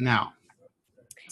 now.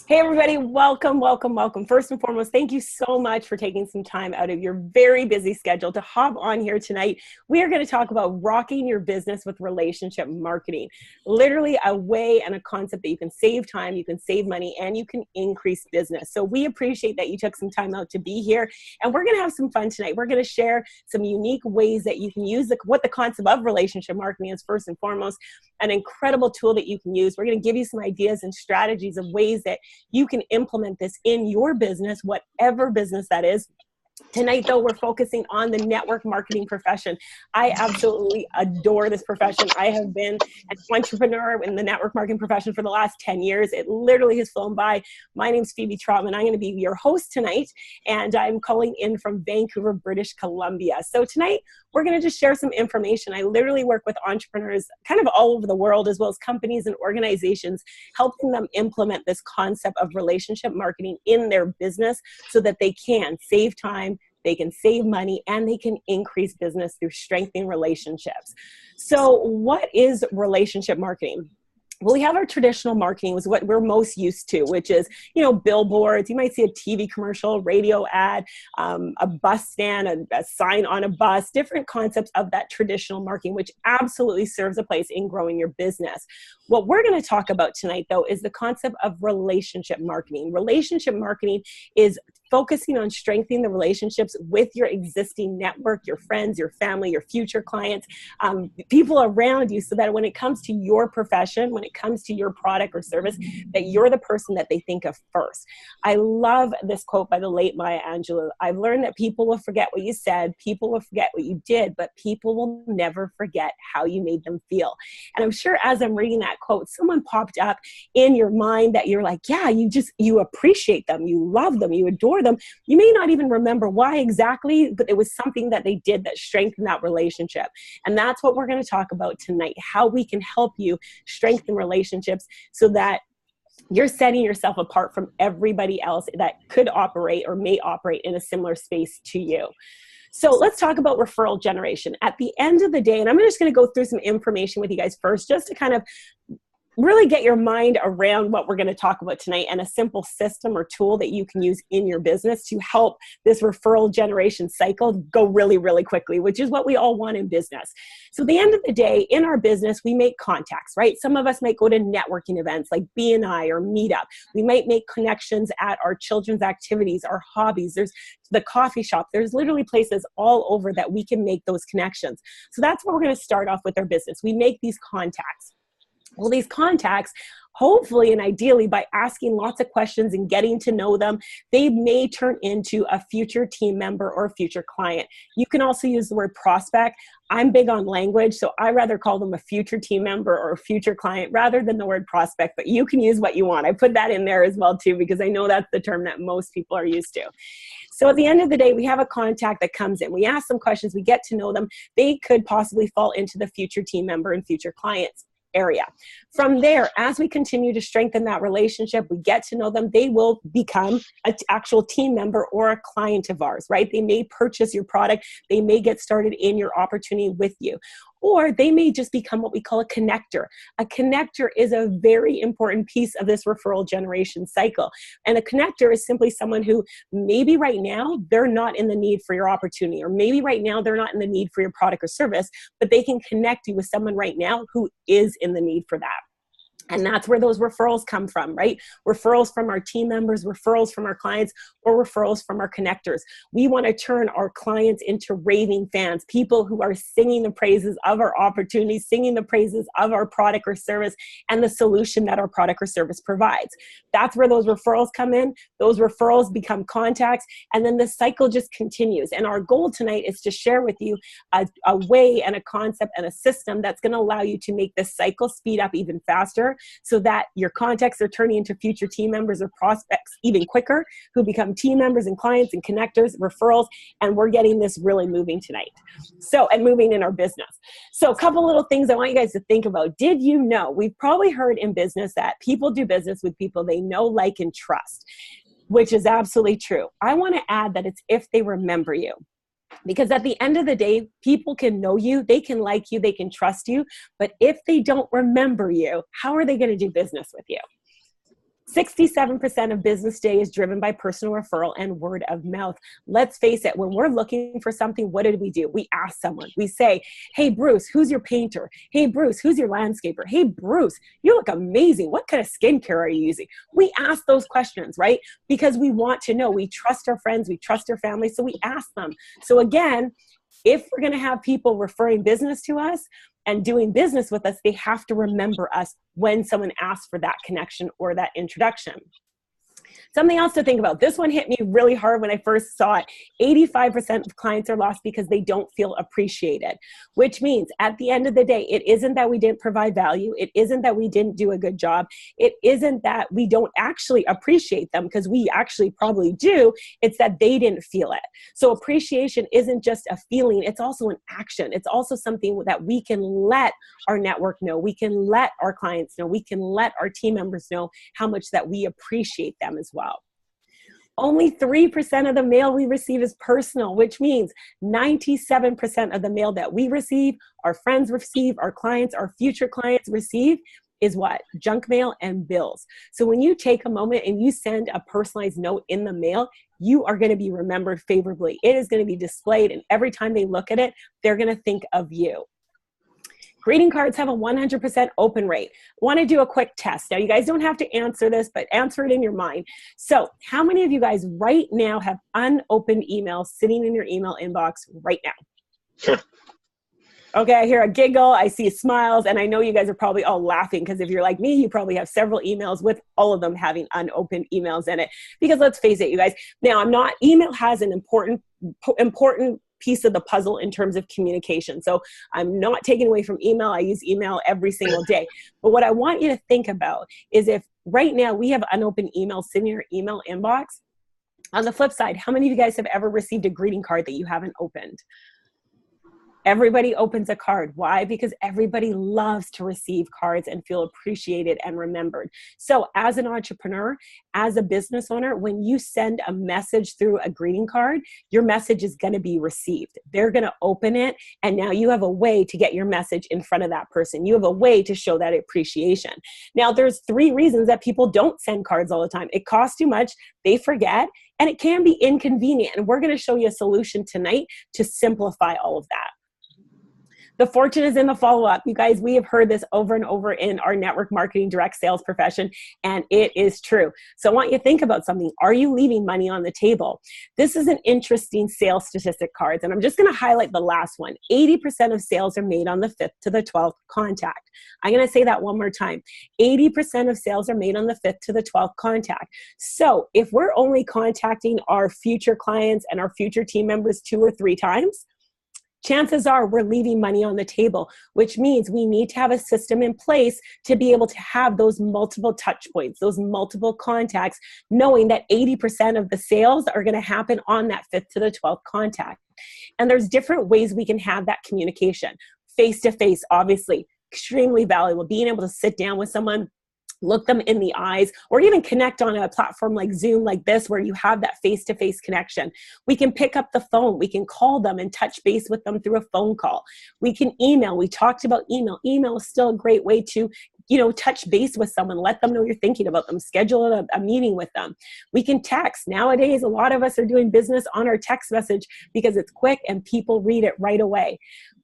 Hey everybody, welcome, welcome, welcome. First and foremost, thank you so much for taking some time out of your very busy schedule to hop on here tonight. We are going to talk about rocking your business with relationship marketing. Literally a way and a concept that you can save time, you can save money, and you can increase business. So we appreciate that you took some time out to be here, and we're going to have some fun tonight. We're going to share some unique ways that you can use what the concept of relationship marketing is. First and foremost, an incredible tool that you can use. We're going to give you some ideas and strategies of ways that you can implement this in your business, whatever business that is. Tonight, though, we're focusing on the network marketing profession. I absolutely adore this profession. I have been an entrepreneur in the network marketing profession for the last 10 years. It literally has flown by. My name's Phebe Trotman. I'm going to be your host tonight, and I'm calling in from Vancouver, British Columbia. So tonight, we're going to just share some information. I literally work with entrepreneurs kind of all over the world, as well as companies and organizations, helping them implement this concept of relationship marketing in their business so that they can save time, they can save money, and they can increase business through strengthening relationships. So what is relationship marketing? Well, we have our traditional marketing, was what we're most used to, which is, billboards. You might see a TV commercial, radio ad, a bus stand, a sign on a bus, different concepts of that traditional marketing, which absolutely serves a place in growing your business. What we're going to talk about tonight, though, is the concept of relationship marketing. Relationship marketing is focusing on strengthening the relationships with your existing network, your friends, your family, your future clients, people around you, so that when it comes to your profession, when it comes to your product or service, that you're the person that they think of first. I love this quote by the late Maya Angelou. I've learned that people will forget what you said, people will forget what you did, but people will never forget how you made them feel. And I'm sure as I'm reading that quote, someone popped up in your mind that you're like, yeah, you appreciate them, you love them, you adore them. You may not even remember why exactly, but it was something that they did that strengthened that relationship. And that's what we're going to talk about tonight, how we can help you strengthen relationships so that you're setting yourself apart from everybody else that could operate or may operate in a similar space to you. So let's talk about referral generation. At the end of the day, and I'm just going to go through some information with you guys first, just to kind of really get your mind around what we're going to talk about tonight, and a simple system or tool that you can use in your business to help this referral generation cycle go really, really quickly, which is what we all want in business. So at the end of the day, in our business, we make contacts, right? Some of us might go to networking events like BNI or Meetup. We might make connections at our children's activities, our hobbies. There's the coffee shop. There's literally places all over that we can make those connections. So that's what we're going to start off with our business. We make these contacts. Well, these contacts, hopefully and ideally, by asking lots of questions and getting to know them, they may turn into a future team member or a future client. You can also use the word prospect. I'm big on language, so I rather call them a future team member or a future client rather than the word prospect, but you can use what you want. I put that in there as well too, because I know that's the term that most people are used to. So at the end of the day, we have a contact that comes in. We ask them questions, we get to know them. They could possibly fall into the future team member and future clients area. From there, as we continue to strengthen that relationship, we get to know them, they will become an actual team member or a client of ours, right? They may purchase your product, they may get started in your opportunity with you, or they may just become what we call a connector. A connector is a very important piece of this referral generation cycle. And a connector is simply someone who maybe right now they're not in the need for your opportunity, or maybe right now they're not in the need for your product or service, but they can connect you with someone right now who is in the need for that. And that's where those referrals come from, right? Referrals from our team members, referrals from our clients, or referrals from our connectors. We want to turn our clients into raving fans, people who are singing the praises of our opportunities, singing the praises of our product or service, and the solution that our product or service provides. That's where those referrals come in. Those referrals become contacts, and then the cycle just continues. And our goal tonight is to share with you a way and a concept and a system that's going to allow you to make this cycle speed up even faster, so that your contacts are turning into future team members or prospects even quicker, who become team members and clients and connectors, referrals, and we're getting this really moving tonight. So, and moving in our business. So a couple little things I want you guys to think about. Did you know, we've probably heard in business that people do business with people they know, like, and trust, which is absolutely true. I want to add that it's if they remember you. Because at the end of the day, people can know you, they can like you, they can trust you, but if they don't remember you, how are they going to do business with you? 67% of business day is driven by personal referral and word of mouth. Let's face it, when we're looking for something, what do? We ask someone. We say, hey, Bruce, who's your painter? Hey, Bruce, who's your landscaper? Hey, Bruce, you look amazing. What kind of skincare are you using? We ask those questions, right? Because we want to know. We trust our friends. We trust our family. So we ask them. So again, if we're going to have people referring business to us and doing business with us, they have to remember us when someone asks for that connection or that introduction. Something else to think about. This one hit me really hard when I first saw it. 85% of clients are lost because they don't feel appreciated, which means at the end of the day, it isn't that we didn't provide value. It isn't that we didn't do a good job. It isn't that we don't actually appreciate them, because we actually probably do. It's that they didn't feel it. So appreciation isn't just a feeling. It's also an action. It's also something that we can let our network know. We can let our clients know. We can let our team members know how much that we appreciate them as well. Only 3% of the mail we receive is personal, which means 97% of the mail that we receive, our friends receive, our clients, our future clients receive is what? Junk mail and bills. So when you take a moment and you send a personalized note in the mail, you are going to be remembered favorably. It is going to be displayed, and every time they look at it, they're going to think of you. Greeting cards have a 100% open rate. Want to do a quick test. Now, you guys don't have to answer this, but answer it in your mind. So how many of you guys right now have unopened emails sitting in your email inbox right now? Okay, I hear a giggle, I see smiles, and I know you guys are probably all laughing, because if you're like me, you probably have several emails with all of them having unopened emails in it. Because let's face it, you guys, now email has an important piece of the puzzle in terms of communication. So I'm not taking away from email. I use email every single day. But what I want you to think about is, if right now we have unopened emails sitting in your email inbox, on the flip side, how many of you guys have ever received a greeting card that you haven't opened? Everybody opens a card. Why? Because everybody loves to receive cards and feel appreciated and remembered. So as an entrepreneur, as a business owner, when you send a message through a greeting card, your message is going to be received. They're going to open it, and now you have a way to get your message in front of that person. You have a way to show that appreciation. Now, there's 3 reasons that people don't send cards all the time. It costs too much, they forget, and it can be inconvenient. And we're going to show you a solution tonight to simplify all of that. The fortune is in the follow-up. You guys, we have heard this over and over in our network marketing direct sales profession, and it is true. So I want you to think about something. Are you leaving money on the table? This is an interesting sales statistic, cards, and I'm just going to highlight the last one. 80% of sales are made on the 5th to the 12th contact. I'm going to say that one more time. 80% of sales are made on the 5th to the 12th contact. So if we're only contacting our future clients and our future team members 2 or 3 times, chances are we're leaving money on the table, which means we need to have a system in place to be able to have those multiple touch points, those multiple contacts, knowing that 80% of the sales are going to happen on that 5th to the 12th contact. And there's different ways we can have that communication. Face-to-face, obviously, extremely valuable. Being able to sit down with someone, look them in the eyes, or even connect on a platform like Zoom, like this, where you have that face-to-face connection. We can pick up the phone. We can call them and touch base with them through a phone call. We can email. We talked about email. Email is still a great way to, touch base with someone, let them know you're thinking about them, schedule a meeting with them. We can text. Nowadays, a lot of us are doing business on our text message because it's quick and people read it right away.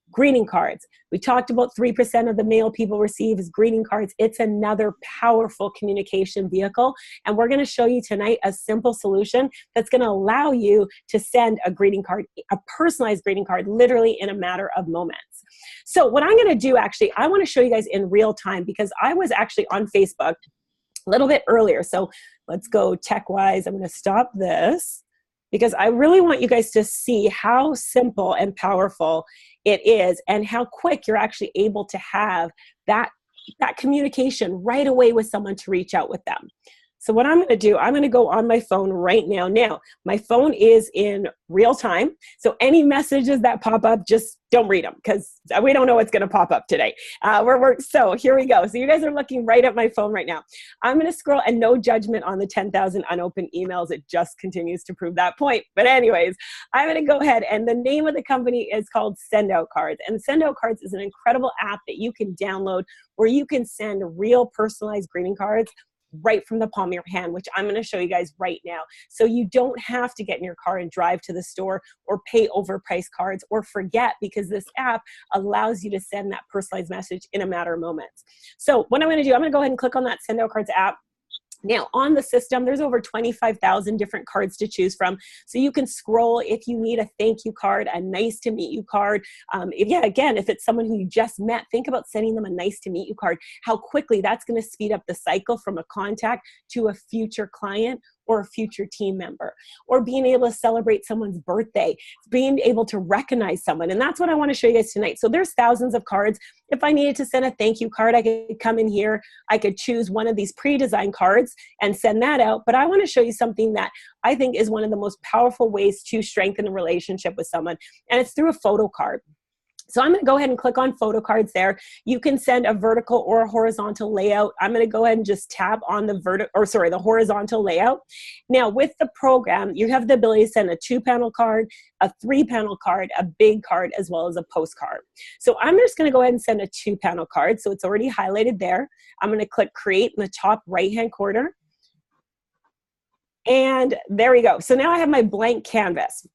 Greeting cards. We talked about 3% of the mail people receive is greeting cards. It's another powerful communication vehicle. And we're going to show you tonight a simple solution that's going to allow you to send a greeting card, a personalized greeting card, literally in a matter of moments. So what I'm going to do, actually, I want to show you guys in real time, because I was actually on Facebook a little bit earlier. So let's go tech-wise. I'm going to stop this, because I really want you guys to see how simple and powerful it is, and how quick you're actually able to have that communication right away with someone to reach out with them. So what I'm going to do, I'm going to go on my phone right now. Now, my phone is in real time, so any messages that pop up, just don't read them, because we don't know what's going to pop up today. So here we go. So you guys are looking right at my phone right now. I'm going to scroll, and no judgment on the 10,000 unopened emails. It just continues to prove that point. But anyways, I'm going to go ahead, and the name of the company is called SendOutCards. And SendOutCards is an incredible app that you can download where you can send real personalized greeting cards right from the palm of your hand, which I'm going to show you guys right now. So you don't have to get in your car and drive to the store or pay overpriced cards or forget, because this app allows you to send that personalized message in a matter of moments. So what I'm going to do, I'm going to go ahead and click on that SendOutCards app. Now, on the system, there's over 25,000 different cards to choose from. So you can scroll if you need a thank you card, a nice to meet you card. If it's someone who you just met, think about sending them a nice to meet you card. How quickly that's going to speed up the cycle from a contact to a future client or a future team member, or being able to celebrate someone's birthday, being able to recognize someone. And that's what I want to show you guys tonight. So there's thousands of cards. If I needed to send a thank you card, I could come in here, I could choose one of these pre-designed cards and send that out. But I want to show you something that I think is one of the most powerful ways to strengthen a relationship with someone, and it's through a photo card. So I'm going to go ahead and click on photo cards there. You can send a vertical or a horizontal layout. I'm going to go ahead and just tap on the horizontal layout. Now with the program, you have the ability to send a 2-panel card, a 3-panel card, a big card, as well as a postcard. So I'm just going to go ahead and send a 2-panel card. So it's already highlighted there. I'm going to click create in the top right-hand corner. And there we go. So now I have my blank canvas.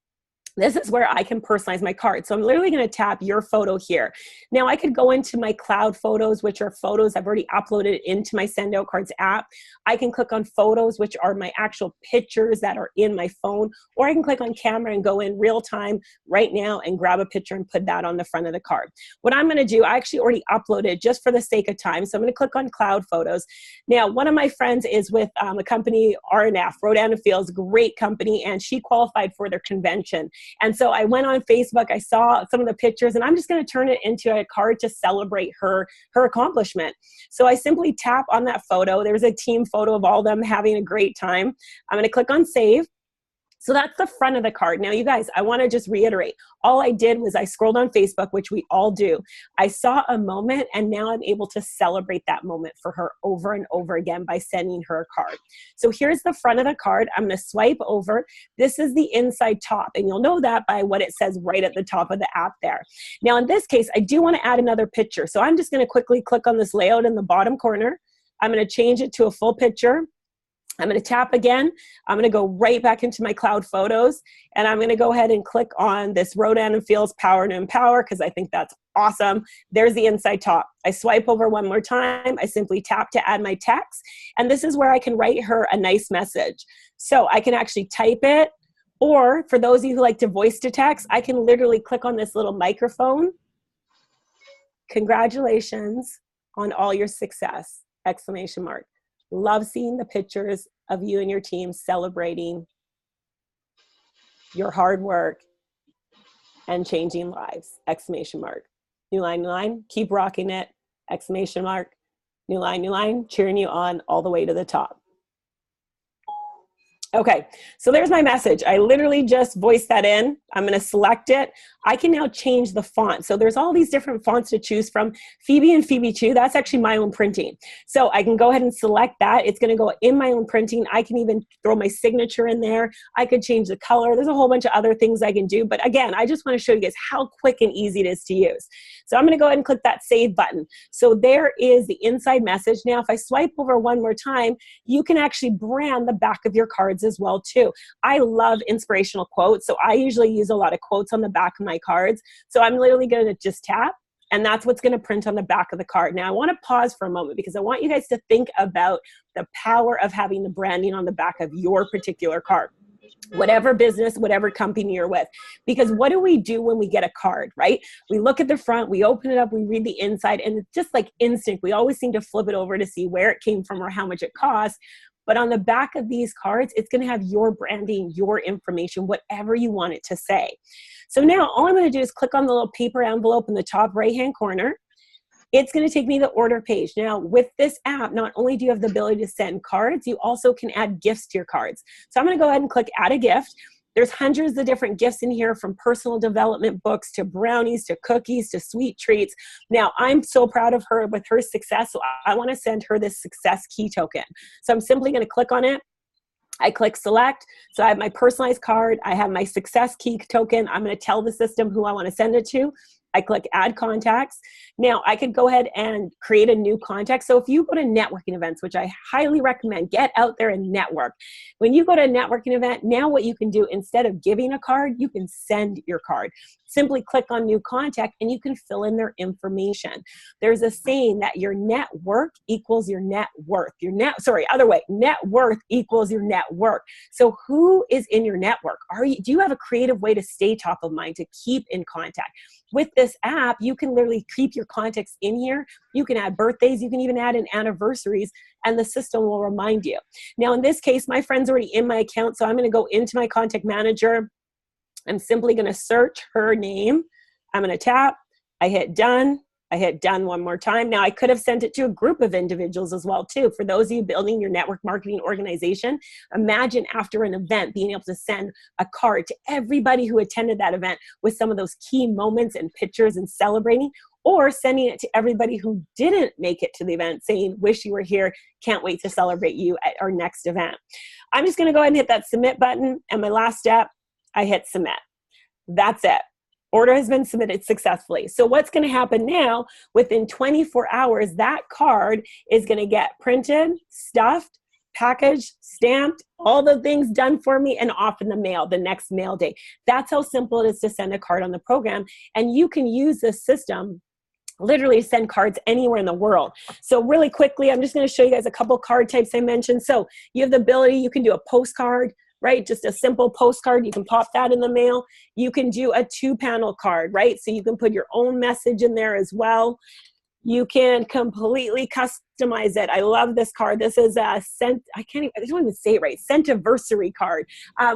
This is where I can personalize my card. So I'm literally going to tap your photo here. Now I could go into my cloud photos, which are photos I've already uploaded into my SendOutCards app. I can click on photos, which are my actual pictures that are in my phone, or I can click on camera and go in real time right now and grab a picture and put that on the front of the card. What I'm going to do, I actually already uploaded just for the sake of time. So I'm going to click on cloud photos. Now, one of my friends is with a company, RNF, Rodan and Fields, great company, and she qualified for their convention. And so I went on Facebook, I saw some of the pictures, and I'm just going to turn it into a card to celebrate her accomplishment. So I simply tap on that photo. There's a team photo of all of them having a great time. I'm going to click on save. So that's the front of the card. Now, you guys, I want to just reiterate, all I did was I scrolled on Facebook, which we all do. I saw a moment, and now I'm able to celebrate that moment for her over and over again by sending her a card. So here's the front of the card. I'm going to swipe over. This is the inside top, and you'll know that by what it says right at the top of the app there. Now, in this case, I do want to add another picture. So I'm just going to quickly click on this layout in the bottom corner. I'm going to change it to a full picture. I'm going to tap again. I'm going to go right back into my cloud photos, and I'm going to go ahead and click on this Rodan and Fields Power to Empower, because I think that's awesome. There's the inside top. I swipe over one more time. I simply tap to add my text, and this is where I can write her a nice message. So I can actually type it, or for those of you who like to voice to text, I can literally click on this little microphone. Congratulations on all your success! Exclamation mark. Love seeing the pictures of you and your team celebrating your hard work and changing lives! Exclamation mark. New line, keep rocking it! Exclamation mark. New line, cheering you on all the way to the top. Okay, so there's my message. I literally just voiced that in. I'm going to select it. I can now change the font. So there's all these different fonts to choose from. Phebe and Phebe 2, that's actually my own printing. So I can go ahead and select that. It's going to go in my own printing. I can even throw my signature in there. I could change the color. There's a whole bunch of other things I can do. But again, I just want to show you guys how quick and easy it is to use. So I'm going to go ahead and click that save button. So there is the inside message. Now, if I swipe over one more time, you can actually brand the back of your cards as well too. I love inspirational quotes, so I usually use a lot of quotes on the back of my cards. So I'm literally going to just tap, and that's what's going to print on the back of the card. Now I want to pause for a moment because I want you guys to think about the power of having the branding on the back of your particular card. Whatever business, whatever company you're with. Because what do we do when we get a card, right? We look at the front, we open it up, we read the inside, and it's just like instinct. We always seem to flip it over to see where it came from or how much it costs. But on the back of these cards, it's going to have your branding, your information, whatever you want it to say. So now all I'm going to do is click on the little paper envelope in the top right-hand corner. It's going to take me to the order page. Now, with this app, not only do you have the ability to send cards, you also can add gifts to your cards. So I'm going to go ahead and click Add a Gift. There's hundreds of different gifts in here, from personal development books to brownies to cookies to sweet treats. Now, I'm so proud of her with her success, so I want to send her this success key token. So I'm simply going to click on it. I click select. So I have my personalized card. I have my success key token. I'm going to tell the system who I want to send it to. I click add contacts. Now I could go ahead and create a new contact. So if you go to networking events, which I highly recommend, get out there and network. When you go to a networking event, now what you can do, instead of giving a card, you can send your card. Simply click on new contact and you can fill in their information. There's a saying that your network equals your net worth. Other way, net worth equals your net worth. So who is in your network? Do you have a creative way to stay top of mind, to keep in contact? With this app, you can literally keep your contacts in here. You can add birthdays, you can even add in anniversaries, and the system will remind you. Now, in this case, my friend's already in my account, so I'm going to go into my contact manager. I'm simply going to search her name. I'm going to tap. I hit done. I hit done one more time. Now, I could have sent it to a group of individuals as well, too. For those of you building your network marketing organization, imagine after an event being able to send a card to everybody who attended that event with some of those key moments and pictures and celebrating, or sending it to everybody who didn't make it to the event saying, wish you were here, can't wait to celebrate you at our next event. I'm just going to go ahead and hit that submit button. And my last step, I hit submit. That's it. Order has been submitted successfully. So what's going to happen now, within 24 hours, that card is going to get printed, stuffed, packaged, stamped, all the things done for me, and off in the mail the next mail day. That's how simple it is to send a card on the program. And you can use this system literally send cards anywhere in the world. So really quickly, I'm just going to show you guys a couple card types I mentioned. So you have the ability, you can do a postcard, right? Just a simple postcard. You can pop that in the mail. You can do a 2-panel card, right? So you can put your own message in there as well. You can completely customize it. I love this card. This is a I don't even say it right. Sentiversary card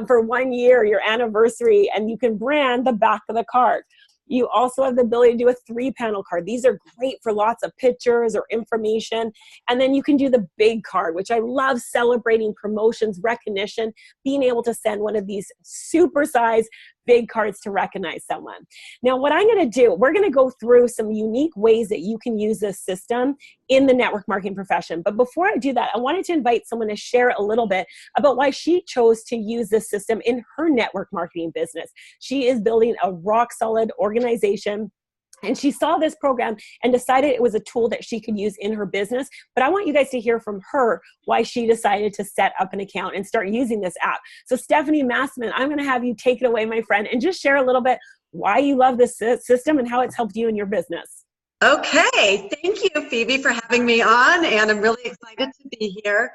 for 1 year, your anniversary, and you can brand the back of the card. You also have the ability to do a 3-panel card. These are great for lots of pictures or information. And then you can do the big card, which I love, celebrating promotions, recognition, being able to send one of these supersized big cards to recognize someone. Now, what I'm going to do, we're going to go through some unique ways that you can use this system in the network marketing profession. But before I do that, I wanted to invite someone to share a little bit about why she chose to use this system in her network marketing business. She is building a rock solid organization, and she saw this program and decided it was a tool that she could use in her business. But I want you guys to hear from her why she decided to set up an account and start using this app. So Stephanie Massman, I'm going to have you take it away, my friend, and just share a little bit why you love this system and how it's helped you in your business. Okay, thank you, Phoebe, for having me on, and I'm really excited to be here.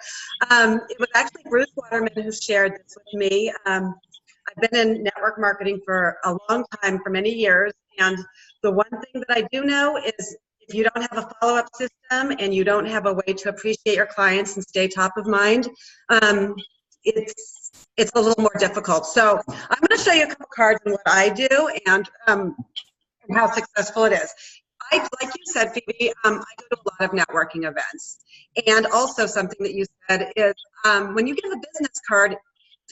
It was actually Bruce Waterman who shared this with me. I've been in network marketing for a long time, for many years, and the one thing that I do know is if you don't have a follow-up system and you don't have a way to appreciate your clients and stay top of mind, it's a little more difficult. So I'm going to show you a couple cards and what I do and how successful it is. Like you said, Phoebe, I go to a lot of networking events. And also something that you said is when you give a business card,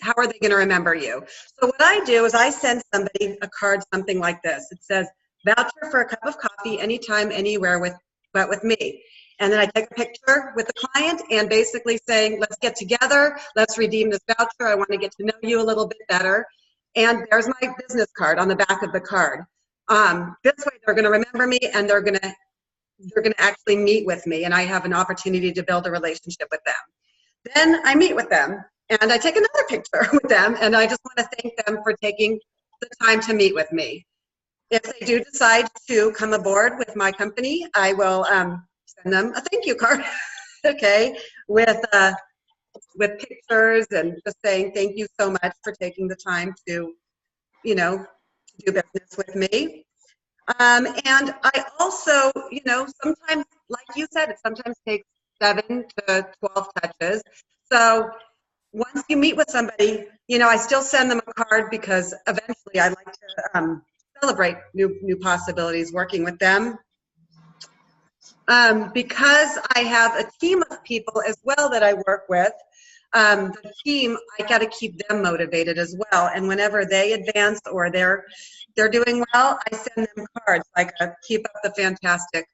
how are they going to remember you? So what I do is I send somebody a card, something like this. It says, voucher for a cup of coffee anytime, anywhere but with me. And then I take a picture with the client and basically saying, let's get together, let's redeem this voucher. I want to get to know you a little bit better. And there's my business card on the back of the card. This way they're going to remember me and they're going to actually meet with me, and I have an opportunity to build a relationship with them. Then I meet with them and I take another picture with them, and I just want to thank them for taking the time to meet with me. If they do decide to come aboard with my company, I will send them a thank you card, okay, with pictures and just saying thank you so much for taking the time to, do business with me. And I also, sometimes, like you said, it sometimes takes 7 to 12 touches. So once you meet with somebody, I still send them a card because eventually I like to celebrate new possibilities working with them. Because I have a team of people as well that I work with, the team, I got to keep them motivated as well. And whenever they advance or they're doing well, I send them cards like keep up the fantastic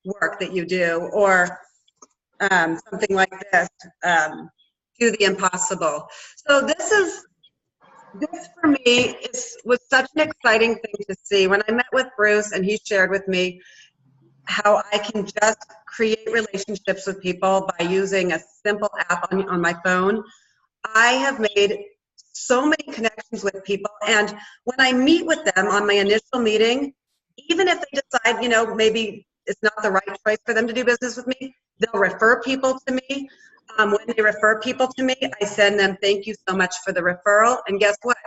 work that you do, or something like this, do the impossible. So this is This for me was such an exciting thing to see. When I met with Bruce and he shared with me how I can just create relationships with people by using a simple app on my phone, I have made so many connections with people. And when I meet with them on my initial meeting, even if they decide, maybe it's not the right choice for them to do business with me, they'll refer people to me. When they refer people to me, I send them, thank you so much for the referral. And guess what?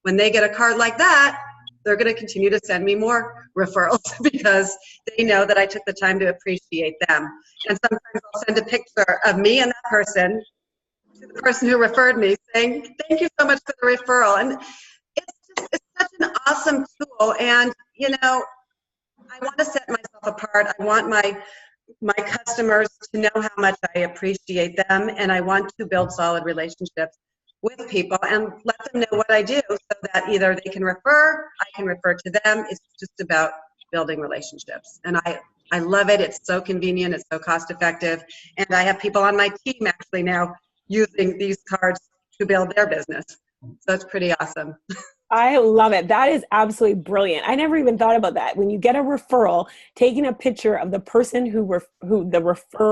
When they get a card like that, they're going to continue to send me more referrals because they know that I took the time to appreciate them. And sometimes I'll send a picture of me and that person to the person who referred me saying, thank you so much for the referral. And it's such an awesome tool. And, I want to set myself apart. I want my customers to know how much I appreciate them, and I want to build solid relationships with people and let them know what I do so that either they can refer, I can refer to them. It's just about building relationships. And I love it. It's so convenient. It's so cost effective. And I have people on my team actually now using these cards to build their business. So it's pretty awesome. I love it. That is absolutely brilliant. I never even thought about that. When you get a referral, taking a picture of the person referral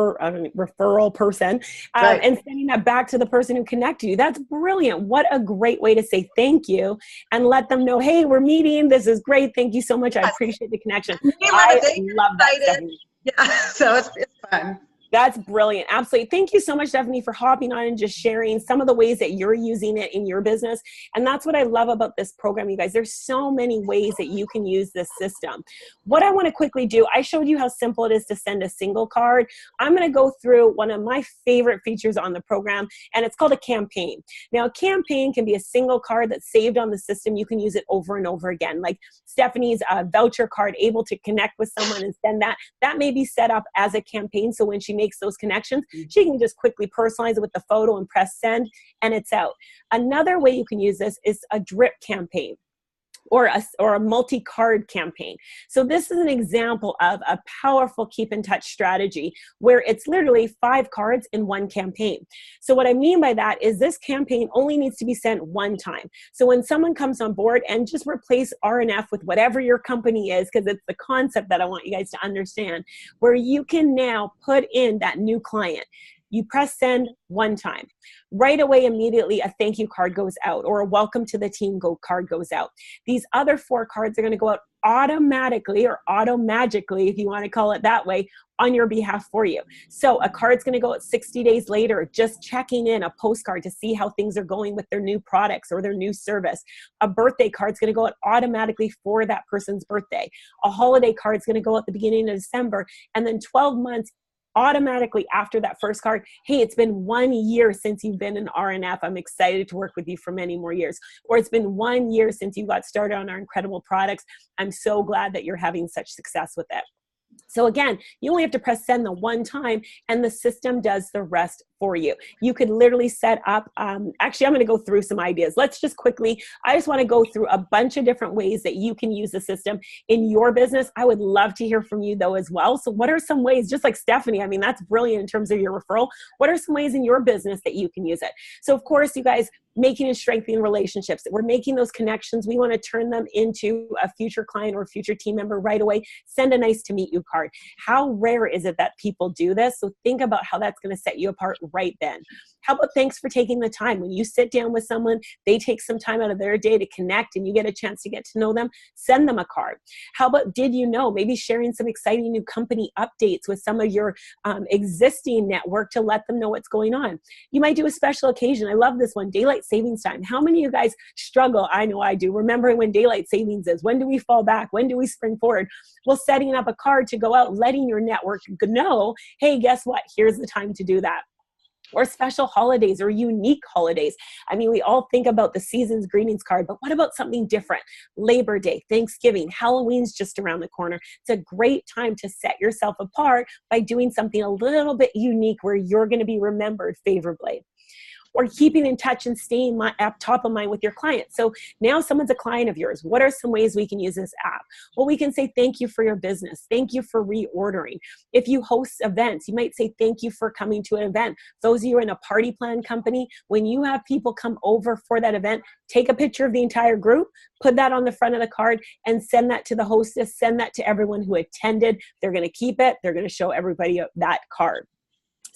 person, Right. and sending that back to the person who connected you. That's brilliant. What a great way to say thank you and let them know, hey, we're meeting. This is great. Thank you so much. I appreciate the connection. I love that, Stephanie. Yeah, so it's fun. That's brilliant. Absolutely. Thank you so much, Stephanie, for hopping on and just sharing some of the ways that you're using it in your business. And that's what I love about this program, you guys. There's so many ways that you can use this system. What I want to quickly do, I showed you how simple it is to send a single card. I'm going to go through one of my favorite features on the program, and it's called a campaign. Now, a campaign can be a single card that's saved on the system. You can use it over and over again. Like Stephanie's voucher card, able to connect with someone and send that. That may be set up as a campaign. So when she makes those connections, she can just quickly personalize it with the photo and press send, and it's out. Another way you can use this is a drip campaign, or a multi-card campaign. So this is an example of a powerful keep in touch strategy where it's literally 5 cards in one campaign. So what I mean by that is this campaign only needs to be sent one time. So when someone comes on board, and just replace RNF with whatever your company is, because it's the concept that I want you guys to understand, where you can now put in that new client. You press send one time. Right away, immediately, a thank you card goes out, or a welcome to the team card goes out. These other 4 cards are going to go out automatically, or auto-magically, if you want to call it that way, on your behalf for you. So a card's going to go out 60 days later, just checking in, a postcard to see how things are going with their new products or their new service. A birthday card's going to go out automatically for that person's birthday. A holiday card's going to go out at the beginning of December, and then 12 months automatically after that first card, hey, it's been 1 year since you've been in RNF. I'm excited to work with you for many more years. Or it's been 1 year since you got started on our incredible products. I'm so glad that you're having such success with it. So again, you only have to press send the one time, and the system does the rest for you. You could literally set up, actually, I'm going to go through some ideas. Let's just quickly, I just want to go through a bunch of different ways that you can use the system in your business. I would love to hear from you though as well. So what are some ways, just like Stephanie, I mean, that's brilliant in terms of your referral. What are some ways in your business that you can use it? So of course, you guys, making and strengthening relationships. We're making those connections. We want to turn them into a future client or future team member right away. Send a nice to meet you card. How rare is it that people do this? So think about how that's going to set you apart right then. How about thanks for taking the time? When you sit down with someone, they take some time out of their day to connect and you get a chance to get to know them, send them a card. How about did you know? Maybe sharing some exciting new company updates with some of your existing network to let them know what's going on. You might do a special occasion. I love this one, daylight savings time. How many of you guys struggle? I know I do. Remembering when daylight savings is. When do we fall back? When do we spring forward? Well, setting up a card to go out, letting your network know, hey, guess what? Here's the time to do that. Or special holidays or unique holidays. I mean, we all think about the season's greetings card, but what about something different? Labor Day, Thanksgiving, Halloween's just around the corner. It's a great time to set yourself apart by doing something a little bit unique where you're going to be remembered favorably. or keeping in touch and staying at top of mind with your clients. So now someone's a client of yours. What are some ways we can use this app? Well, we can say thank you for your business. Thank you for reordering. If you host events, you might say thank you for coming to an event. Those of you in a party plan company, when you have people come over for that event, take a picture of the entire group, put that on the front of the card, and send that to the hostess, send that to everyone who attended. They're going to keep it. They're going to show everybody that card.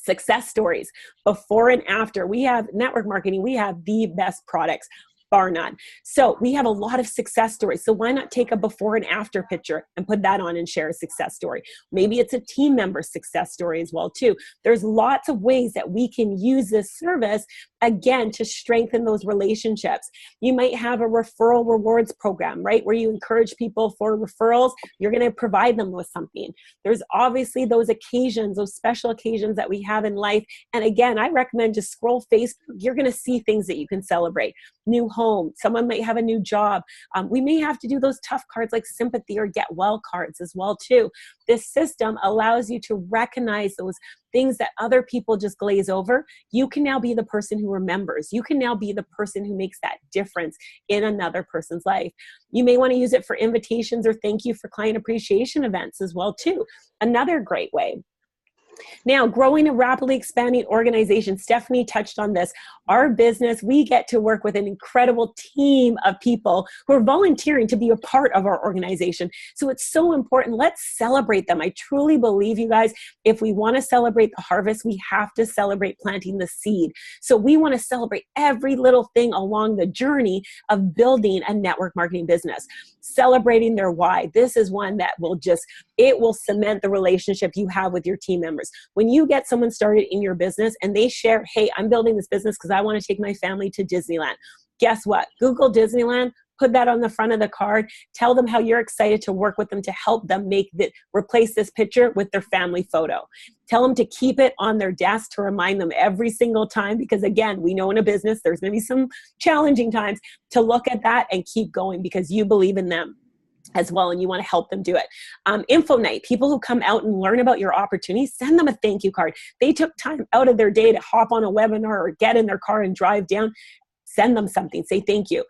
Success stories, before and after. We have network marketing. We have the best products, bar none. So we have a lot of success stories. So why not take a before and after picture and put that on and share a success story? Maybe it's a team member success story as well too. There's lots of ways that we can use this service, again, to strengthen those relationships. You might have a referral rewards program, right? Where you encourage people for referrals. You're going to provide them with something. There's obviously those occasions, those special occasions that we have in life. And again, I recommend just scroll Facebook. You're going to see things that you can celebrate. New home. Someone might have a new job. We may have to do those tough cards like sympathy or get well cards as well too. This system allows you to recognize those things that other people just glaze over. You can now be the person who remembers. You can now be the person who makes that difference in another person's life. You may want to use it for invitations or thank you for client appreciation events as well too. Another great way. Now, growing a rapidly expanding organization, Stephanie touched on this. Our business, we get to work with an incredible team of people who are volunteering to be a part of our organization. So it's so important. Let's celebrate them. I truly believe, you guys, if we want to celebrate the harvest, we have to celebrate planting the seed. So we want to celebrate every little thing along the journey of building a network marketing business. Celebrating their why. This is one that it will cement the relationship you have with your team members. When you get someone started in your business and they share, hey, I'm building this business because I want to take my family to Disneyland. Guess what? Google Disneyland, put that on the front of the card. Tell them how you're excited to work with them to help them replace this picture with their family photo. Tell them to keep it on their desk to remind them every single time, because again, we know in a business, there's going to be some challenging times, to look at that and keep going because you believe in them as well, and you want to help them do it. Info night, people who come out and learn about your opportunities, send them a thank you card. They took time out of their day to hop on a webinar or get in their car and drive down. Send them something. Say thank you.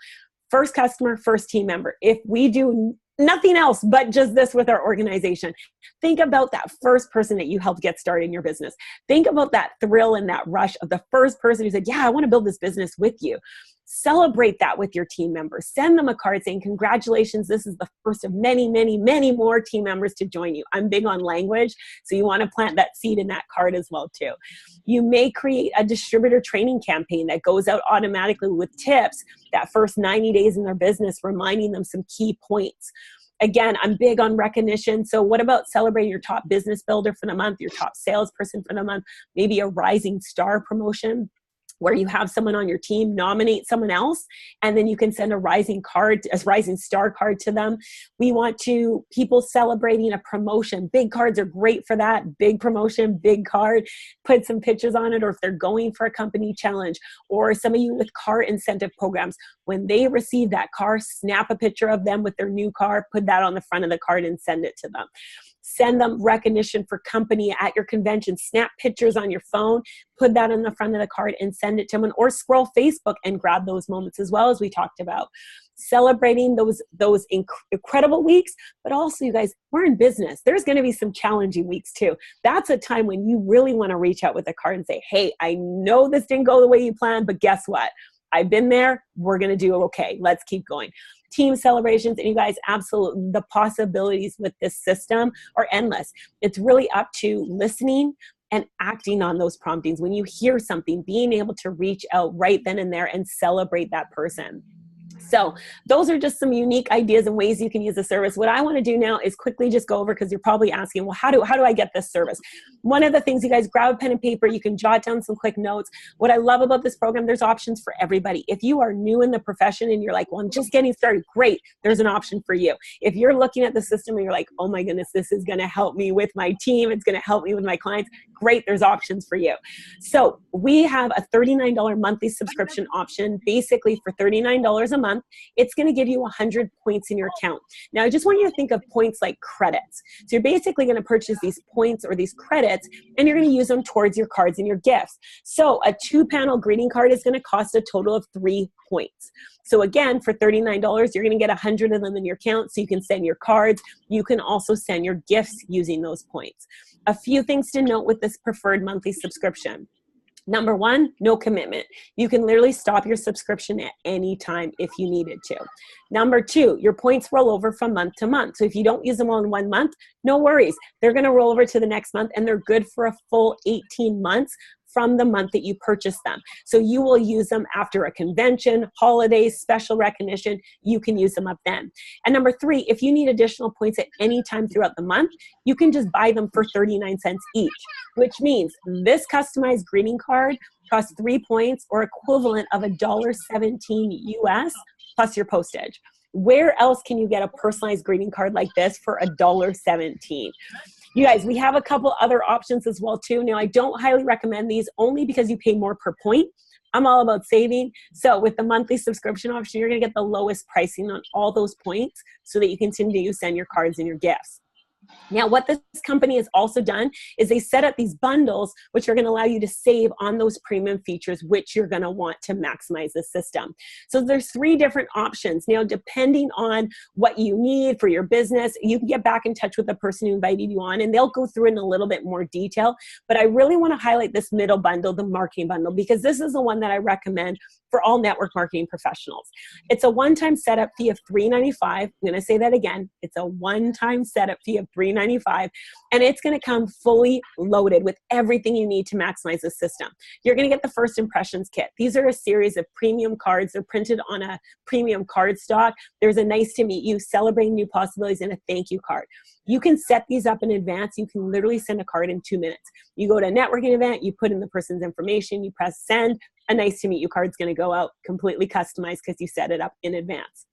First customer, first team member. If we do nothing else but just this with our organization, think about that first person that you helped get started in your business. Think about that thrill and that rush of the first person who said, yeah, I want to build this business with you. Celebrate that with your team members. Send them a card saying, congratulations, this is the first of many, many, many more team members to join you. I'm big on language, so you want to plant that seed in that card as well too. You may create a distributor training campaign that goes out automatically with tips that first 90 days in their business, reminding them some key points. Again, I'm big on recognition. So what about celebrating your top business builder for the month, your top salesperson for the month, maybe a rising star promotion, where you have someone on your team nominate someone else, and then you can send a rising star card to them. We want people celebrating a promotion. Big cards are great for that. Big promotion, big card, put some pictures on it, or if they're going for a company challenge, or some of you with car incentive programs, when they receive that car, snap a picture of them with their new car, put that on the front of the card and send it to them. Send them recognition for company at your convention. Snap pictures on your phone, put that on the front of the card and send it to them, or scroll Facebook and grab those moments as well, as we talked about. Celebrating those incredible weeks, but also, you guys, we're in business. There's going to be some challenging weeks too. That's a time when you really want to reach out with a card and say, hey, I know this didn't go the way you planned, but guess what? I've been there. We're going to do okay. Let's keep going. Team celebrations, and you guys, absolutely, the possibilities with this system are endless. It's really up to listening and acting on those promptings. When you hear something, being able to reach out right then and there and celebrate that person. So those are just some unique ideas and ways you can use the service. What I want to do now is quickly just go over, because you're probably asking, well, how do I get this service? One of the things, you guys, grab a pen and paper. You can jot down some quick notes. What I love about this program, there's options for everybody. If you are new in the profession and you're like, well, I'm just getting started, great. There's an option for you. If you're looking at the system and you're like, oh my goodness, this is going to help me with my team, it's going to help me with my clients, great, there's options for you. So we have a $39 monthly subscription option. Basically, for $39 a month, month, it's going to give you 100 points in your account. Now, I just want you to think of points like credits. So you're basically going to purchase these points or these credits, and you're going to use them towards your cards and your gifts. So a 2-panel greeting card is going to cost a total of 3 points. So again, for $39, you're going to get 100 of them in your account, so you can send your cards. You can also send your gifts using those points. A few things to note with this preferred monthly subscription. Number one, no commitment. You can literally stop your subscription at any time if you needed to. Number two, your points roll over from month to month. So if you don't use them all in 1 month, no worries. They're going to roll over to the next month, and they're good for a full 18 months from the month that you purchase them. So you will use them after a convention, holidays, special recognition. You can use them up then. And number three, if you need additional points at any time throughout the month, you can just buy them for 39 cents each, which means this customized greeting card costs 3 points or equivalent of $1.17 US plus your postage. Where else can you get a personalized greeting card like this for $1.17? You guys, we have a couple other options as well too. Now, I don't highly recommend these only because you pay more per point. I'm all about saving. So with the monthly subscription option, you're going to get the lowest pricing on all those points so that you continue to send your cards and your gifts. Now, what this company has also done is they set up these bundles, which are going to allow you to save on those premium features, which you're going to want to maximize the system. So there's 3 different options. Now, depending on what you need for your business, you can get back in touch with the person who invited you on, and they'll go through it in a little bit more detail. But I really want to highlight this middle bundle, the marketing bundle, because this is the one that I recommend for all network marketing professionals. It's a one-time setup fee of $3.95. I'm going to say that again. It's a one-time setup fee of $3.95, and it's going to come fully loaded with everything you need to maximize the system. You're going to get the first impressions kit. These are a series of premium cards. They're printed on a premium card stock. There's a nice to meet you, celebrating new possibilities, and a thank you card. You can set these up in advance. You can literally send a card in 2 minutes. You go to a networking event, you put in the person's information, you press send, a nice to meet you card's going to go out completely customized because you set it up in advance.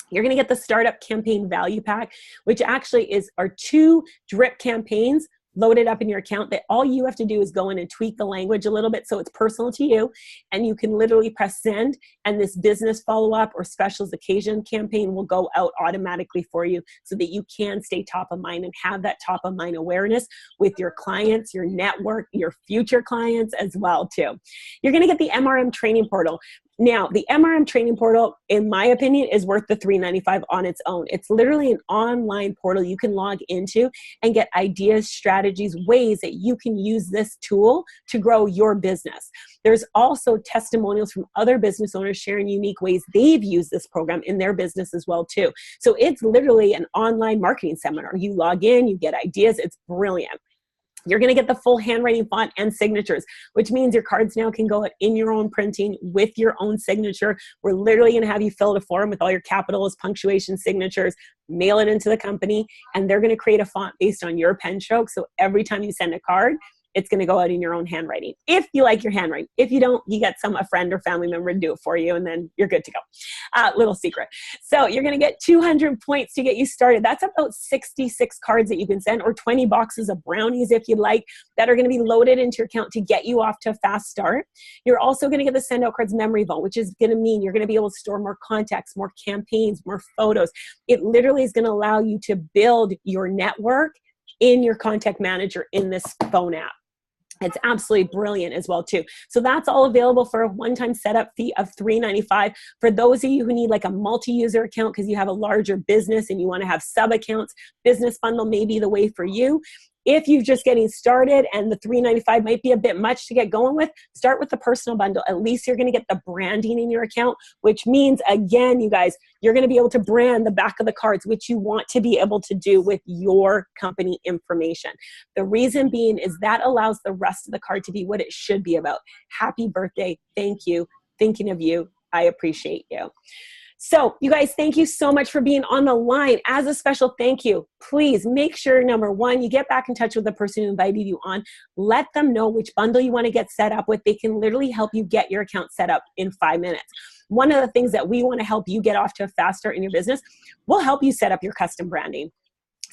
You're going to get the startup campaign value pack, which actually is our 2 drip campaigns loaded up in your account that all you have to do is go in and tweak the language a little bit so it's personal to you, and you can literally press send, and this business follow-up or specials occasion campaign will go out automatically for you so that you can stay top of mind and have that top of mind awareness with your clients, your network, your future clients as well too. You're going to get the MRM training portal. Now, the MRM training portal, in my opinion, is worth the $3.95 on its own. It's literally an online portal you can log into and get ideas, strategies, ways that you can use this tool to grow your business. There's also testimonials from other business owners sharing unique ways they've used this program in their business as well too. So it's literally an online marketing seminar. You log in, you get ideas. It's brilliant. You're going to get the full handwriting font and signatures, which means your cards now can go out in your own printing with your own signature. We're literally going to have you fill out a form with all your capitals, punctuation, signatures, mail it into the company, and they're going to create a font based on your pen stroke. So every time you send a card, it's going to go out in your own handwriting. If you like your handwriting. If you don't, you get a friend or family member to do it for you, and then you're good to go. Little secret. So you're going to get 200 points to get you started. That's about 66 cards that you can send, or 20 boxes of brownies if you'd like, that are going to be loaded into your account to get you off to a fast start. You're also going to get the SendOutCards memory vault, which is going to mean you're going to be able to store more contacts, more campaigns, more photos. It literally is going to allow you to build your network in your contact manager in this phone app. It's absolutely brilliant as well too. So that's all available for a one-time setup fee of $3.95. For those of you who need like a multi-user account because you have a larger business and you want to have sub-accounts, business bundle may be the way for you. If you're just getting started and the $3.95 might be a bit much to get going with, start with the personal bundle. At least you're going to get the branding in your account, which means, again, you guys, you're going to be able to brand the back of the cards, which you want to be able to do with your company information. The reason being is that allows the rest of the card to be what it should be about. Happy birthday. Thank you. Thinking of you. I appreciate you. So you guys, thank you so much for being on the line. As a special thank you, please make sure, number one, you get back in touch with the person who invited you on. Let them know which bundle you want to get set up with. They can literally help you get your account set up in 5 minutes. One of the things that we want to help you get off to a fast start in your business, we'll help you set up your custom branding.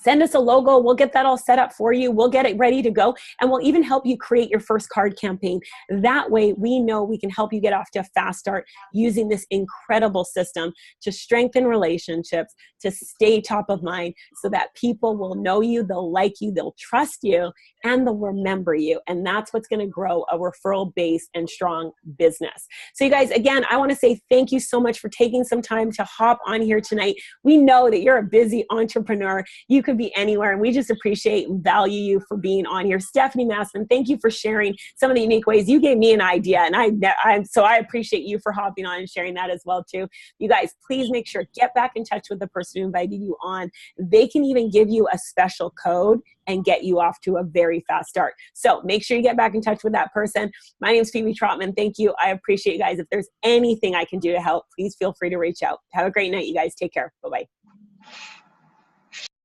Send us a logo. We'll get that all set up for you. We'll get it ready to go. And we'll even help you create your first card campaign. That way, we know we can help you get off to a fast start using this incredible system to strengthen relationships, to stay top of mind so that people will know you, they'll like you, they'll trust you, and they'll remember you. And that's what's going to grow a referral-based and strong business. So you guys, again, I want to say thank you so much for taking some time to hop on here tonight. We know that you're a busy entrepreneur. You could be anywhere, and we just appreciate and value you for being on here. Stephanie Massman, thank you for sharing some of the unique ways. You gave me an idea, and so I appreciate you for hopping on and sharing that as well too. You guys, please make sure, get back in touch with the person who invited you on. They can even give you a special code and get you off to a very fast start. So make sure you get back in touch with that person. My name is Phebe Trotman. Thank you. I appreciate you guys. If there's anything I can do to help, please feel free to reach out. Have a great night, you guys. Take care. Bye-bye.